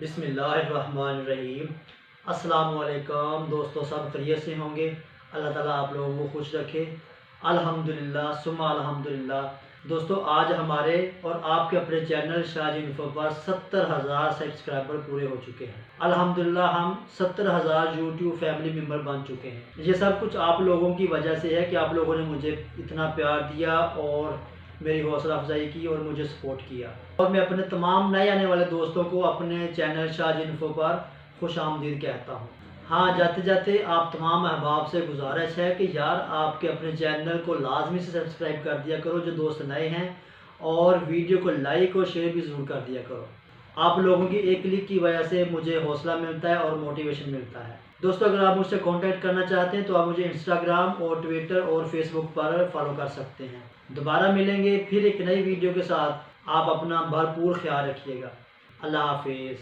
बिस्मिल्लाहिर्रहमानिर्रहीम। अस्सलाम वालेकुम दोस्तों, सब खैरियत से होंगे। अल्लाह ताला आप लोगों को खुश रखे। अल्हम्दुलिल्लाह सुम्मा अल्हम्दुलिल्लाह। दोस्तों, आज हमारे और आपके अपने चैनल शाहजी इन्फो पर 70,000 सब्सक्राइबर पूरे हो चुके हैं। अल्हम्दुलिल्लाह हम 70,000 यूट्यूब फैमिली मेम्बर बन चुके हैं। ये सब कुछ आप लोगों की वजह से है कि आप लोगों ने मुझे इतना प्यार दिया और मेरी हौसला अफजाई की और मुझे सपोर्ट किया। और मैं अपने तमाम नए आने वाले दोस्तों को अपने चैनल शाहजी इन्फो पर खुश आमदीद कहता हूँ। हाँ, जाते जाते आप तमाम अहबाब से गुजारिश है कि यार आपके अपने चैनल को लाजमी से सब्सक्राइब कर दिया करो जो दोस्त नए हैं, और वीडियो को लाइक और शेयर भी ज़रूर कर दिया करो। आप लोगों की एक क्लिक की वजह से मुझे हौसला मिलता है और मोटिवेशन मिलता है। दोस्तों, अगर आप मुझसे कांटेक्ट करना चाहते हैं तो आप मुझे इंस्टाग्राम और ट्विटर और फेसबुक पर फॉलो कर सकते हैं। दोबारा मिलेंगे फिर एक नई वीडियो के साथ। आप अपना भरपूर ख्याल रखिएगा। अल्लाह हाफिज़।